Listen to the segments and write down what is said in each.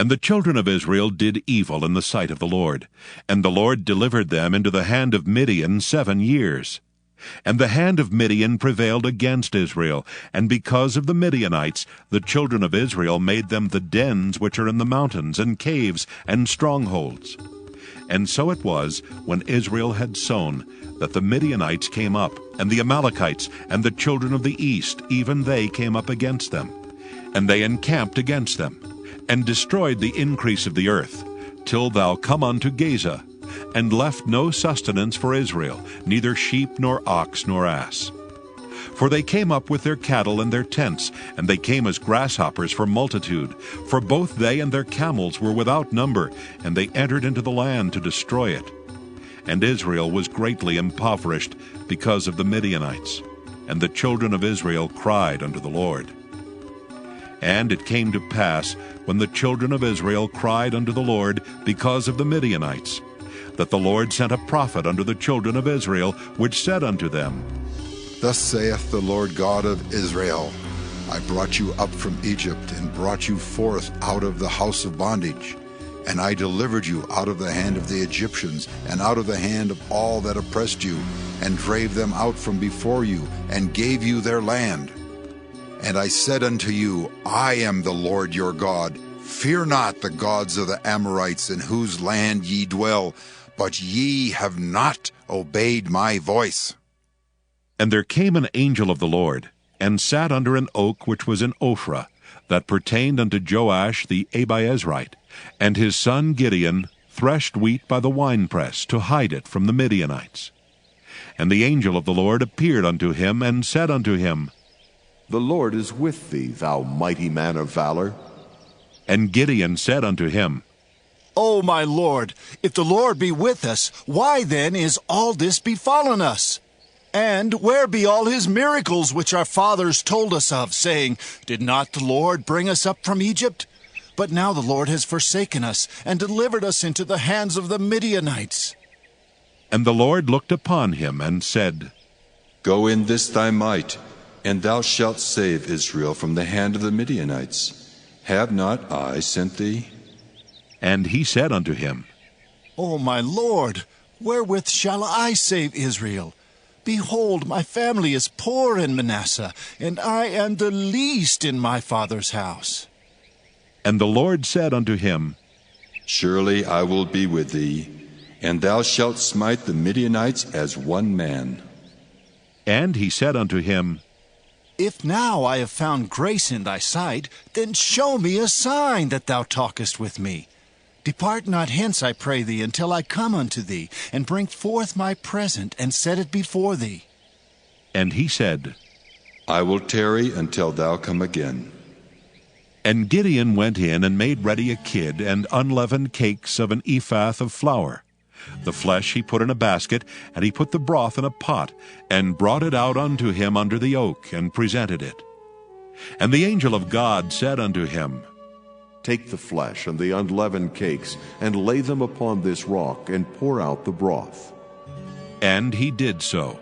And the children of Israel did evil in the sight of the Lord, and the Lord delivered them into the hand of Midian 7 years. And the hand of Midian prevailed against Israel, and because of the Midianites the children of Israel made them the dens which are in the mountains, and caves, and strongholds. And so it was, when Israel had sown, that the Midianites came up, and the Amalekites, and the children of the east, even they came up against them. And they encamped against them, and destroyed the increase of the earth, till thou come unto Gaza, and left no sustenance for Israel, neither sheep, nor ox, nor ass. For they came up with their cattle and their tents, and they came as grasshoppers for multitude, for both they and their camels were without number, and they entered into the land to destroy it. And Israel was greatly impoverished because of the Midianites, and the children of Israel cried unto the Lord. And it came to pass, when the children of Israel cried unto the Lord because of the Midianites, that the Lord sent a prophet unto the children of Israel, which said unto them, Thus saith the Lord God of Israel, I brought you up from Egypt, and brought you forth out of the house of bondage. And I delivered you out of the hand of the Egyptians, and out of the hand of all that oppressed you, and drave them out from before you, and gave you their land. And I said unto you, I am the Lord your God. Fear not the gods of the Amorites, in whose land ye dwell, but ye have not obeyed my voice. And there came an angel of the Lord, and sat under an oak which was in Ophrah, that pertained unto Joash the Abiezrite. And his son Gideon threshed wheat by the winepress, to hide it from the Midianites. And the angel of the Lord appeared unto him, and said unto him, The Lord is with thee, thou mighty man of valor. And Gideon said unto him, O my Lord, if the Lord be with us, why then is all this befallen us? And where be all his miracles which our fathers told us of, saying, Did not the Lord bring us up from Egypt? But now the Lord has forsaken us, and delivered us into the hands of the Midianites. And the Lord looked upon him, and said, Go in this thy might, and thou shalt save Israel from the hand of the Midianites. Have not I sent thee? And he said unto him, O my Lord, wherewith shall I save Israel? Behold, my family is poor in Manasseh, and I am the least in my father's house. And the Lord said unto him, Surely I will be with thee, and thou shalt smite the Midianites as one man. And he said unto him, If now I have found grace in thy sight, then show me a sign that thou talkest with me. Depart not hence, I pray thee, until I come unto thee, and bring forth my present, and set it before thee. And he said, I will tarry until thou come again. And Gideon went in and made ready a kid and unleavened cakes of an ephah of flour. The flesh he put in a basket, and he put the broth in a pot, and brought it out unto him under the oak, and presented it. And the angel of God said unto him, Take the flesh and the unleavened cakes, and lay them upon this rock, and pour out the broth. And he did so.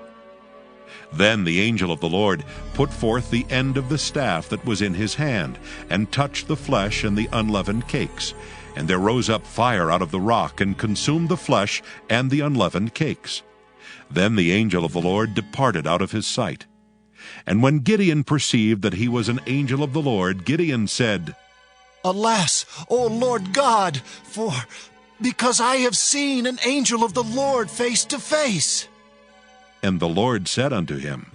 Then the angel of the Lord put forth the end of the staff that was in his hand, and touched the flesh and the unleavened cakes. And there rose up fire out of the rock, and consumed the flesh and the unleavened cakes. Then the angel of the Lord departed out of his sight. And when Gideon perceived that he was an angel of the Lord, Gideon said, Alas, O Lord God, because I have seen an angel of the Lord face to face. And the Lord said unto him,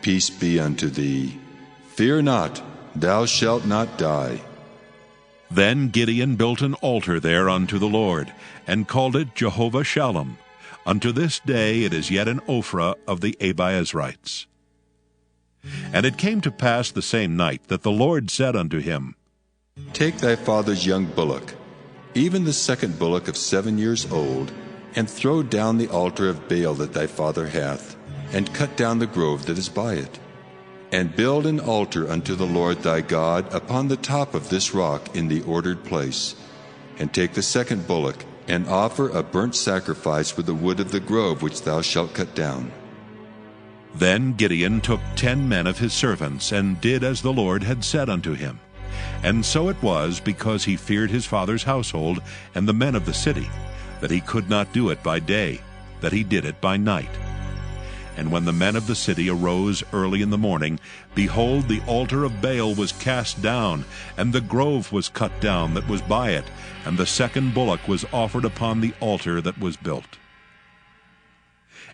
Peace be unto thee. Fear not, thou shalt not die. Then Gideon built an altar there unto the Lord, and called it Jehovah Shalom. Unto this day it is yet in Ophrah of the Abiezrites. And it came to pass the same night that the Lord said unto him, Take thy father's young bullock, even the second bullock of 7 years old, and throw down the altar of Baal that thy father hath, and cut down the grove that is by it. And build an altar unto the Lord thy God upon the top of this rock in the ordered place. And take the second bullock, and offer a burnt sacrifice with the wood of the grove which thou shalt cut down. Then Gideon took 10 men of his servants, and did as the Lord had said unto him. And so it was, because he feared his father's household and the men of the city, that he could not do it by day, that he did it by night. And when the men of the city arose early in the morning, behold, the altar of Baal was cast down, and the grove was cut down that was by it, and the second bullock was offered upon the altar that was built.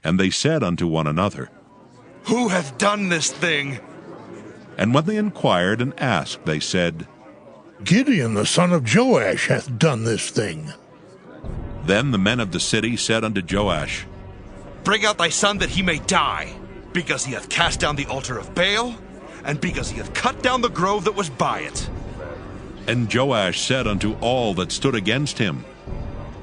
And they said unto one another, Who hath done this thing? And when they inquired and asked, they said, Gideon the son of Joash hath done this thing. Then the men of the city said unto Joash, Bring out thy son that he may die, because he hath cast down the altar of Baal, and because he hath cut down the grove that was by it. And Joash said unto all that stood against him,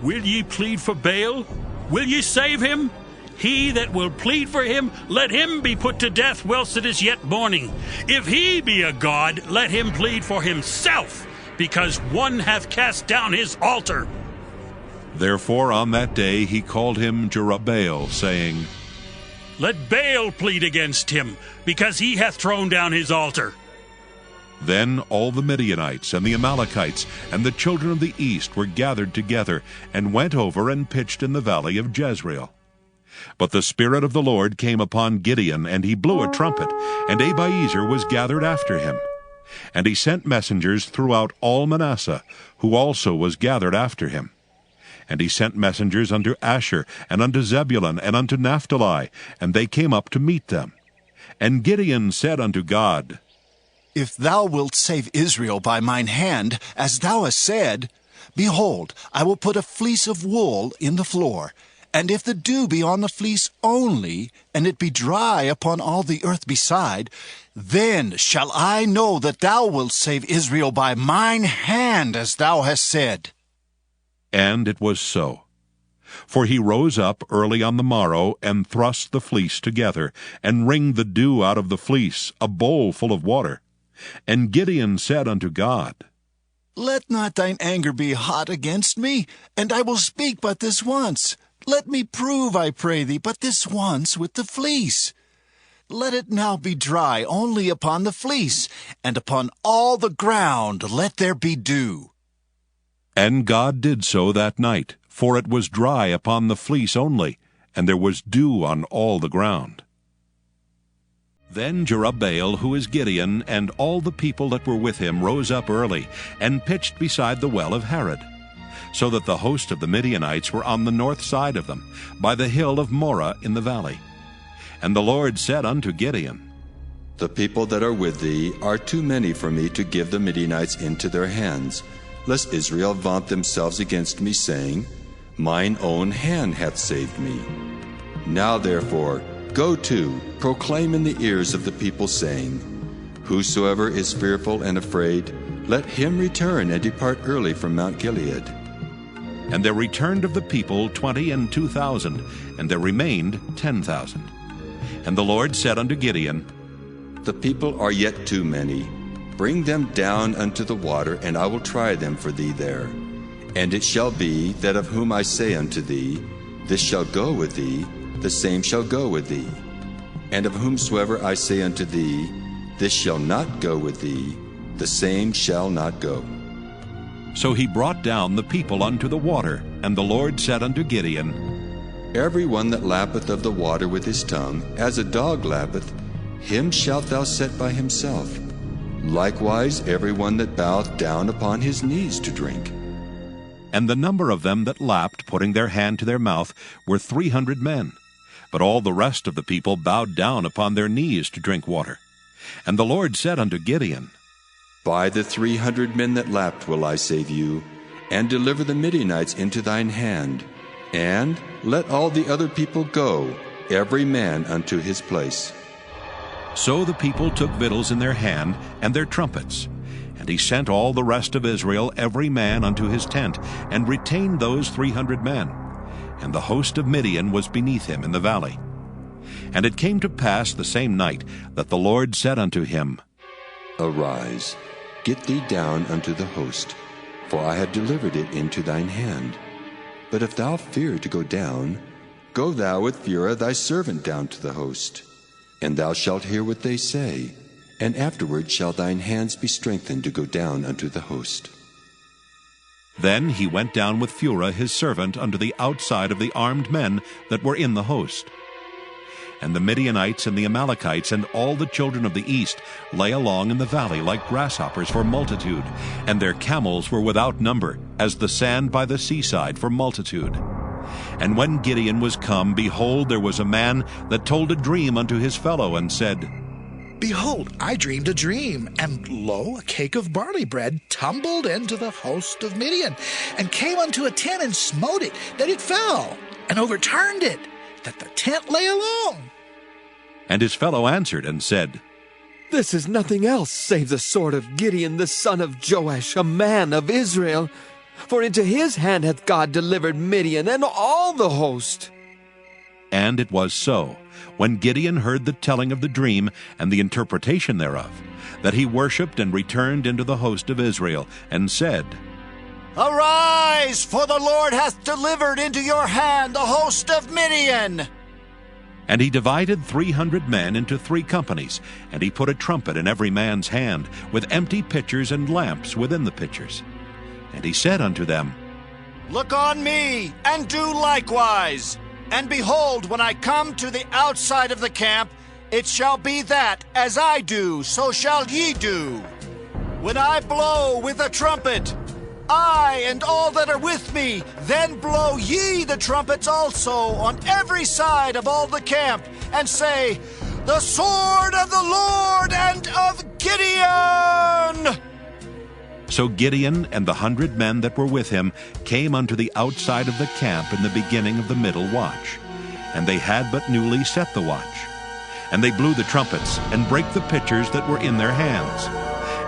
Will ye plead for Baal? Will ye save him? He that will plead for him, let him be put to death whilst it is yet morning. If he be a god, let him plead for himself, because one hath cast down his altar. Therefore on that day he called him Jerubbaal, saying, Let Baal plead against him, because he hath thrown down his altar. Then all the Midianites and the Amalekites and the children of the east were gathered together, and went over and pitched in the valley of Jezreel. But the Spirit of the Lord came upon Gideon, and he blew a trumpet, and Abiezer was gathered after him. And he sent messengers throughout all Manasseh, who also was gathered after him. And he sent messengers unto Asher, and unto Zebulun, and unto Naphtali, and they came up to meet them. And Gideon said unto God, If thou wilt save Israel by mine hand, as thou hast said, behold, I will put a fleece of wool in the floor, and if the dew be on the fleece only, and it be dry upon all the earth beside, then shall I know that thou wilt save Israel by mine hand, as thou hast said. And it was so. For he rose up early on the morrow, and thrust the fleece together, and wringed the dew out of the fleece, a bowl full of water. And Gideon said unto God, Let not thine anger be hot against me, and I will speak but this once. Let me prove, I pray thee, but this once with the fleece. Let it now be dry only upon the fleece, and upon all the ground let there be dew. And God did so that night, for it was dry upon the fleece only, and there was dew on all the ground. Then Jerubbaal, who is Gideon, and all the people that were with him rose up early, and pitched beside the well of Harod, so that the host of the Midianites were on the north side of them, by the hill of Moreh in the valley. And the Lord said unto Gideon, The people that are with thee are too many for me to give the Midianites into their hands, lest Israel vaunt themselves against me, saying, Mine own hand hath saved me. Now therefore, go to, proclaim in the ears of the people, saying, Whosoever is fearful and afraid, let him return and depart early from Mount Gilead. And there returned of the people 22,000, and there remained 10,000. And the Lord said unto Gideon, The people are yet too many. Bring them down unto the water, and I will try them for thee there. And it shall be that of whom I say unto thee, This shall go with thee, the same shall go with thee. And of whomsoever I say unto thee, This shall not go with thee, the same shall not go. So he brought down the people unto the water, and the Lord said unto Gideon, Every one that lappeth of the water with his tongue, as a dog lappeth, him shalt thou set by himself. Likewise every one that boweth down upon his knees to drink. And the number of them that lapped, putting their hand to their mouth, were 300 men. But all the rest of the people bowed down upon their knees to drink water. And the Lord said unto Gideon, By the 300 men that lapped will I save you, and deliver the Midianites into thine hand. And let all the other people go, every man unto his place. So the people took victuals in their hand, and their trumpets. And he sent all the rest of Israel, every man unto his tent, and retained those 300 men. And the host of Midian was beneath him in the valley. And it came to pass the same night, that the Lord said unto him, Arise, get thee down unto the host, for I have delivered it into thine hand. But if thou fear to go down, go thou with Phurah thy servant down to the host. And thou shalt hear what they say, and afterward shall thine hands be strengthened to go down unto the host. Then he went down with Phurah his servant unto the outside of the armed men that were in the host. And the Midianites and the Amalekites and all the children of the east lay along in the valley like grasshoppers for multitude, and their camels were without number, as the sand by the seaside for multitude. And when Gideon was come, behold, there was a man that told a dream unto his fellow, and said, Behold, I dreamed a dream, and lo, a cake of barley bread tumbled into the host of Midian, and came unto a tent and smote it, that it fell, and overturned it, that the tent lay alone. And his fellow answered and said, This is nothing else save the sword of Gideon the son of Joash, a man of Israel. For into his hand hath God delivered Midian and all the host. And it was so, when Gideon heard the telling of the dream and the interpretation thereof, that he worshipped and returned into the host of Israel, and said, Arise, for the Lord hath delivered into your hand the host of Midian. And he divided 300 men into 3 companies, and he put a trumpet in every man's hand, with empty pitchers and lamps within the pitchers. And he said unto them, Look on me, and do likewise. And behold, when I come to the outside of the camp, it shall be that, as I do, so shall ye do. When I blow with a trumpet, I and all that are with me, then blow ye the trumpets also on every side of all the camp, and say, The sword of the Lord and of Gideon! So Gideon and the 100 men that were with him came unto the outside of the camp in the beginning of the middle watch. And they had but newly set the watch. And they blew the trumpets, and brake the pitchers that were in their hands.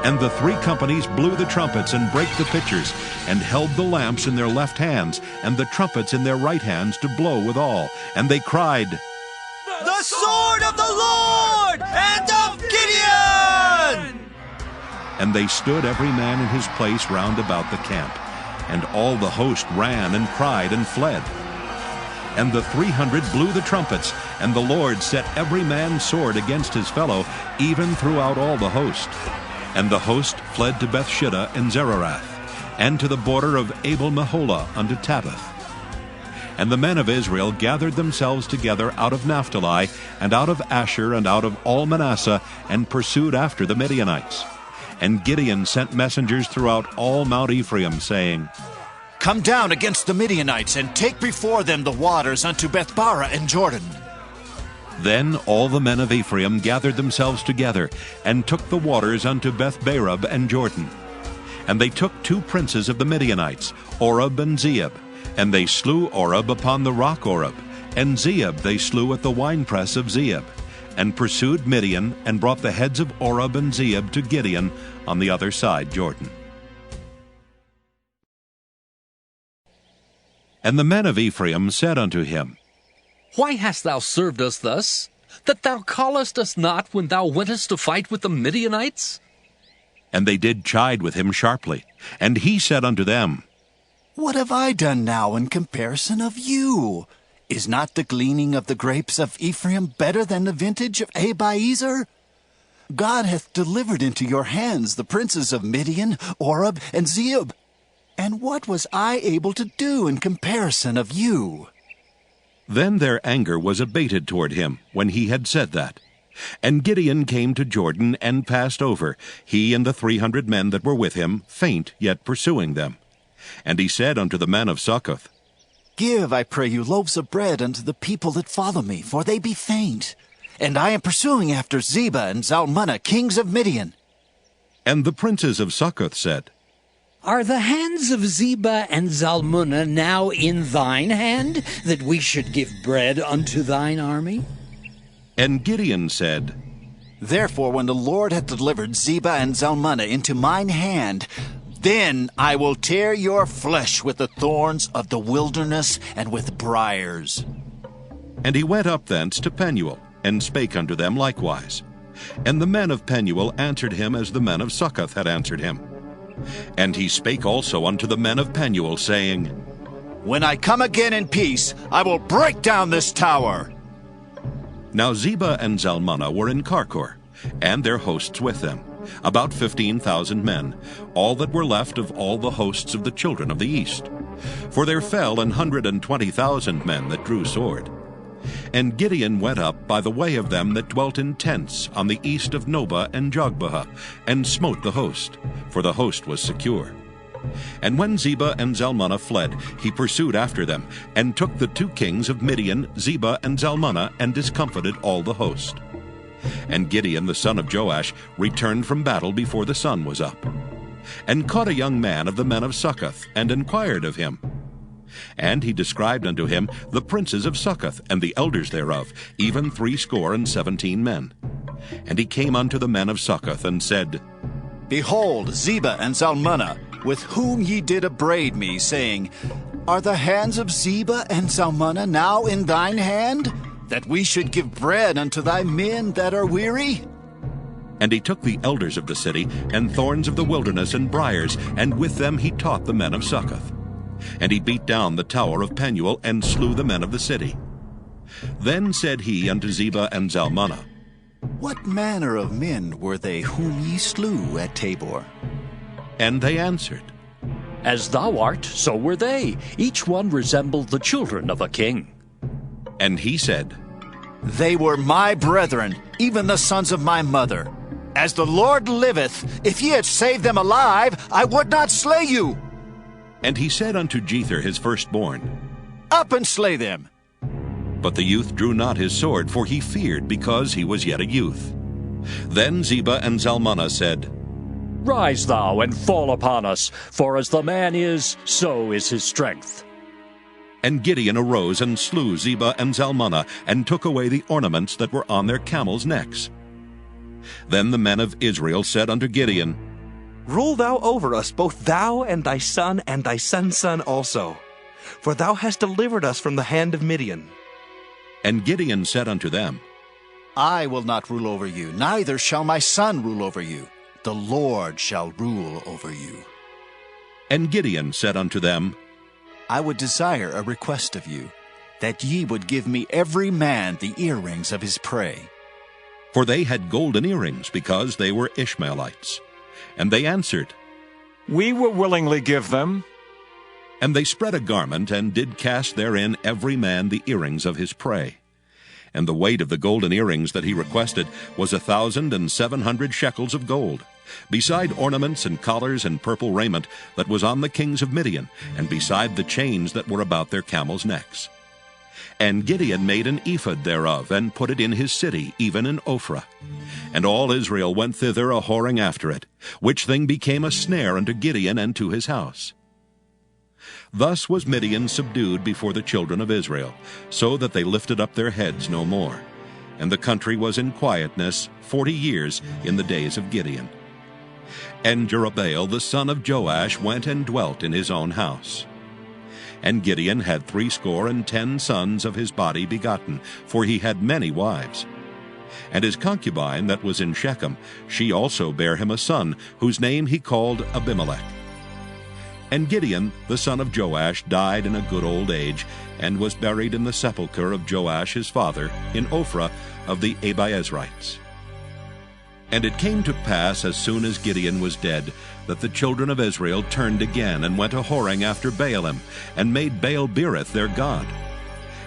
And the 3 companies blew the trumpets, and brake the pitchers, and held the lamps in their left hands, and the trumpets in their right hands to blow withal. And they cried, The sword of the Lord and of Gideon! And they stood every man in his place round about the camp. And all the host ran and cried and fled. And the 300 blew the trumpets, and the Lord set every man's sword against his fellow, even throughout all the host. And the host fled to Bethshittah and Zererath, and to the border of Abel-Meholah unto Tabbath. And the men of Israel gathered themselves together out of Naphtali, and out of Asher, and out of all Manasseh, and pursued after the Midianites. And Gideon sent messengers throughout all Mount Ephraim, saying, Come down against the Midianites, and take before them the waters unto Bethbara and Jordan. Then all the men of Ephraim gathered themselves together, and took the waters unto Bethbarab and Jordan. And they took 2 princes of the Midianites, Oreb and Zeeb. And they slew Oreb upon the rock Oreb, and Zeeb they slew at the winepress of Zeeb, and pursued Midian, and brought the heads of Oreb and Zeeb to Gideon on the other side Jordan. And the men of Ephraim said unto him, Why hast thou served us thus, that thou callest us not when thou wentest to fight with the Midianites? And they did chide with him sharply. And he said unto them, What have I done now in comparison of you? Is not the gleaning of the grapes of Ephraim better than the vintage of Abiezer? God hath delivered into your hands the princes of Midian, Oreb, and Zeeb. And what was I able to do in comparison of you? Then their anger was abated toward him, when he had said that. And Gideon came to Jordan, and passed over, he and the 300 men that were with him, faint, yet pursuing them. And he said unto the men of Succoth, Give, I pray you, loaves of bread unto the people that follow me, for they be faint. And I am pursuing after Zebah and Zalmunna, kings of Midian. And the princes of Succoth said, Are the hands of Zebah and Zalmunna now in thine hand, that we should give bread unto thine army? And Gideon said, Therefore, when the Lord hath delivered Zebah and Zalmunna into mine hand, then I will tear your flesh with the thorns of the wilderness and with briars. And he went up thence to Penuel, and spake unto them likewise. And the men of Penuel answered him as the men of Succoth had answered him. And he spake also unto the men of Penuel, saying, When I come again in peace, I will break down this tower. Now Zebah and Zalmunna were in Karkor, and their hosts with them, about 15,000 men, all that were left of all the hosts of the children of the east. For there fell 120,000 men that drew sword. And Gideon went up by the way of them that dwelt in tents on the east of Nobah and Jogbehah, and smote the host, for the host was secure. And when Zebah and Zalmunna fled, he pursued after them, and took the 2 kings of Midian, Zebah and Zalmunna, and discomfited all the host. And Gideon the son of Joash returned from battle before the sun was up, and caught a young man of the men of Succoth, and inquired of him. And he described unto him the princes of Succoth, and the elders thereof, even 17 men. And he came unto the men of Succoth, and said, Behold, Zebah and Zalmunna, with whom ye did upbraid me, saying, Are the hands of Zebah and Zalmunna now in thine hand, that we should give bread unto thy men that are weary? And he took the elders of the city, and thorns of the wilderness, and briars, and with them he taught the men of Succoth. And he beat down the tower of Penuel, and slew the men of the city. Then said he unto Zebah and Zalmunna, What manner of men were they whom ye slew at Tabor? And they answered, As thou art, so were they. Each one resembled the children of a king. And he said, They were my brethren, even the sons of my mother. As the Lord liveth, if ye had saved them alive, I would not slay you. And he said unto Jether his firstborn, Up and slay them. But the youth drew not his sword, for he feared, because he was yet a youth. Then Zebah and Zalmunna said, Rise thou and fall upon us, for as the man is, so is his strength. And Gideon arose and slew Zebah and Zalmunna, and took away the ornaments that were on their camels' necks. Then the men of Israel said unto Gideon, Rule thou over us, both thou and thy son's son also. For thou hast delivered us from the hand of Midian. And Gideon said unto them, I will not rule over you, neither shall my son rule over you. The Lord shall rule over you. And Gideon said unto them, I would desire a request of you, that ye would give me every man the earrings of his prey. For they had golden earrings, because they were Ishmaelites. And they answered, We will willingly give them. And they spread a garment, and did cast therein every man the earrings of his prey. And the weight of the golden earrings that he requested was 1,700 shekels of gold, beside ornaments and collars and purple raiment that was on the kings of Midian, and beside the chains that were about their camels' necks. And Gideon made an ephod thereof, and put it in his city, even in Ophrah. And all Israel went thither a-whoring after it, which thing became a snare unto Gideon and to his house. Thus was Midian subdued before the children of Israel, so that they lifted up their heads no more. And the country was in quietness 40 years in the days of Gideon. And Jerubbaal the son of Joash went and dwelt in his own house. And Gideon had 70 sons of his body begotten, for he had many wives. And his concubine that was in Shechem, she also bare him a son, whose name he called Abimelech. And Gideon the son of Joash died in a good old age, and was buried in the sepulchre of Joash his father, in Ophrah of the Abiezrites. And it came to pass, as soon as Gideon was dead, that the children of Israel turned again, and went a-whoring after Baalim, and made Baal-berith their god.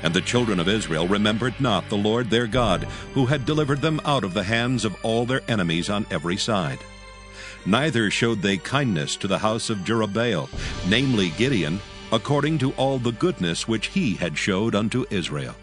And the children of Israel remembered not the Lord their God, who had delivered them out of the hands of all their enemies on every side. Neither showed they kindness to the house of Jerubbaal, namely Gideon, according to all the goodness which he had showed unto Israel.